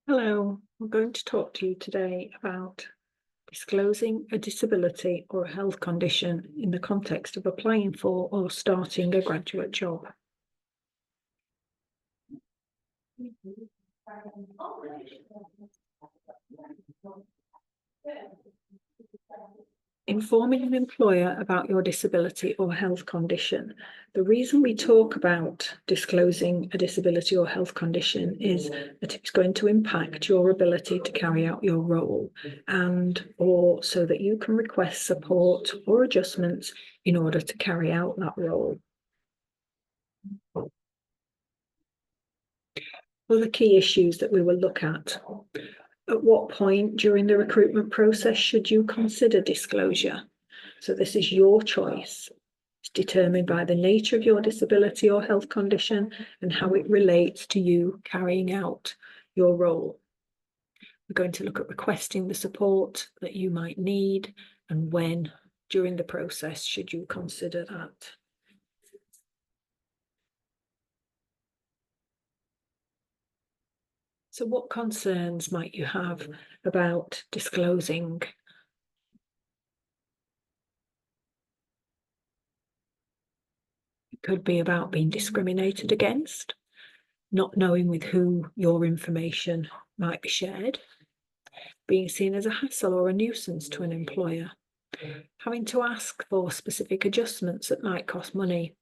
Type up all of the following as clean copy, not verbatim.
Hello, I'm going to talk to you today about disclosing a disability or a health condition in the context of applying for or starting a graduate job. Informing an employer about your disability or health condition. The reason we talk about disclosing a disability or health condition is that it's going to impact your ability to carry out your role or so that you can request support or adjustments in order to carry out that role. Other key issues that we will look at what point during the recruitment process should you consider disclosure? So this is your choice. It's determined by the nature of your disability or health condition and how it relates to you carrying out your role. We're going to look at requesting the support that you might need and when during the process should you consider that. So what concerns might you have about disclosing? It could be about being discriminated against, not knowing with who your information might be shared, being seen as a hassle or a nuisance to an employer, having to ask for specific adjustments that might cost money,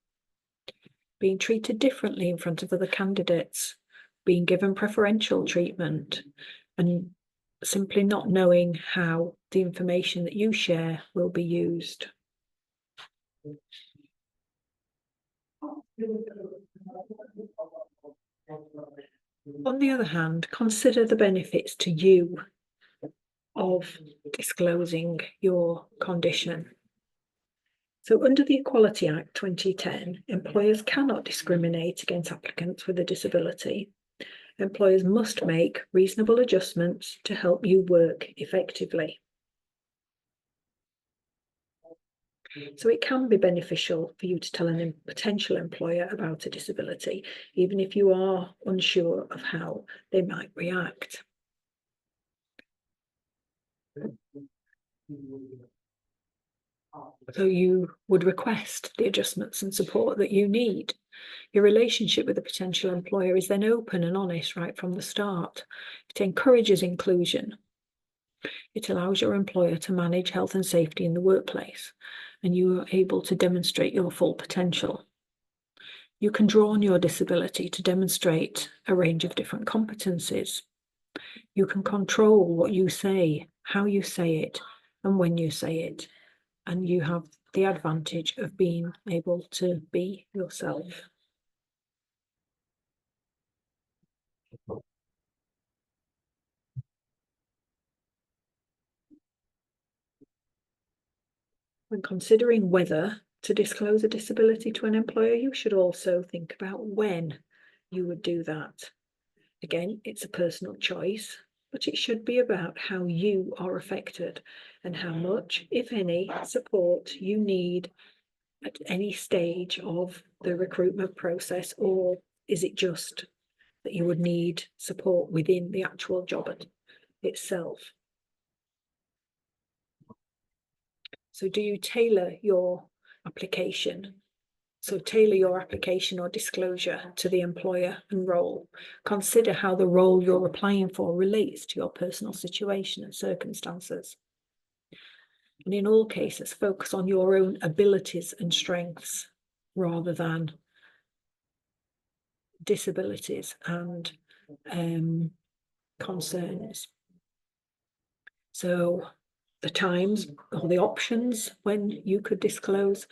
being treated differently in front of other candidates, being given preferential treatment, and simply not knowing how the information that you share will be used. On the other hand, consider the benefits to you of disclosing your condition. So under the Equality Act 2010, employers cannot discriminate against applicants with a disability. Employers must make reasonable adjustments to help you work effectively. So it can be beneficial for you to tell a potential employer about a disability, even if you are unsure of how they might react. So you would request the adjustments and support that you need. Your relationship with a potential employer is then open and honest right from the start. It encourages inclusion. It allows your employer to manage health and safety in the workplace, and you are able to demonstrate your full potential. You can draw on your disability to demonstrate a range of different competencies. You can control what you say, how you say it, and when you say it. And you have the advantage of being able to be yourself. When considering whether to disclose a disability to an employer, you should also think about when you would do that. Again, it's a personal choice, but it should be about how you are affected and how much, if any, support you need at any stage of the recruitment process, or is it just that you would need support within the actual job itself? So do you tailor your application? So tailor your application or disclosure to the employer and role. Consider how the role you're applying for relates to your personal situation and circumstances. And in all cases, focus on your own abilities and strengths rather than disabilities and concerns. So the times or the options when you could disclose: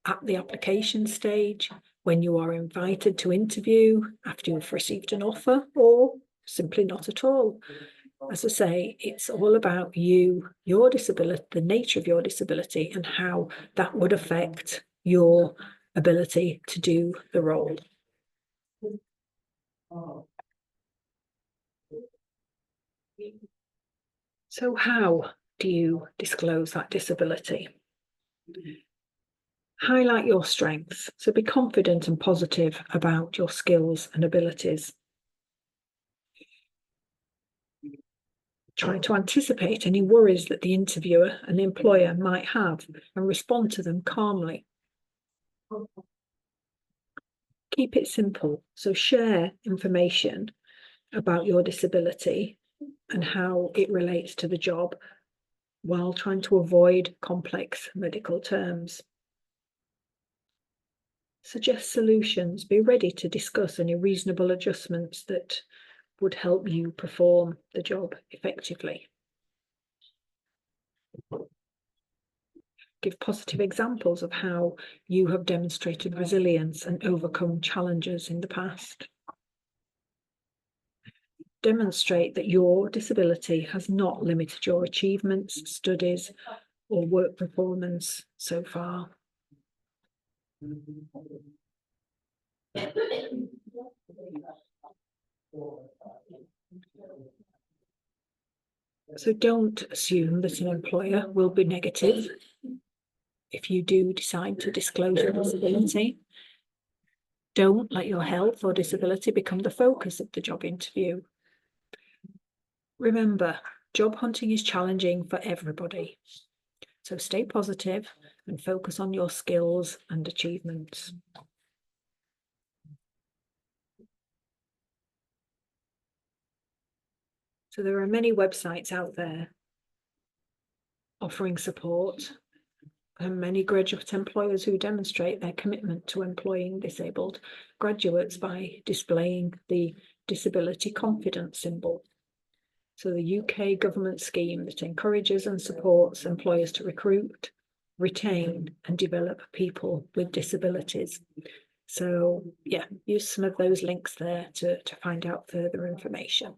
at the application stage, when you are invited to interview, after you've received an offer, or simply not at all. As I say, it's all about you, your disability, the nature of your disability, and how that would affect your ability to do the role. So how do you disclose that disability? Highlight your strengths. So be confident and positive about your skills and abilities. Try to anticipate any worries that the interviewer and the employer might have and respond to them calmly. Keep it simple. So share information about your disability and how it relates to the job while trying to avoid complex medical terms. Suggest solutions. Be ready to discuss any reasonable adjustments that would help you perform the job effectively. Give positive examples of how you have demonstrated resilience and overcome challenges in the past. Demonstrate that your disability has not limited your achievements, studies, or work performance so far. So don't assume that an employer will be negative if you do decide to disclose your disability. Don't let your health or disability become the focus of the job interview. Remember, job hunting is challenging for everybody. So stay positive and focus on your skills and achievements. So there are many websites out there offering support, and many graduate employers who demonstrate their commitment to employing disabled graduates by displaying the disability confidence symbol. So the UK government scheme that encourages and supports employers to recruit, retain and develop people with disabilities. So yeah, use some of those links there to find out further information.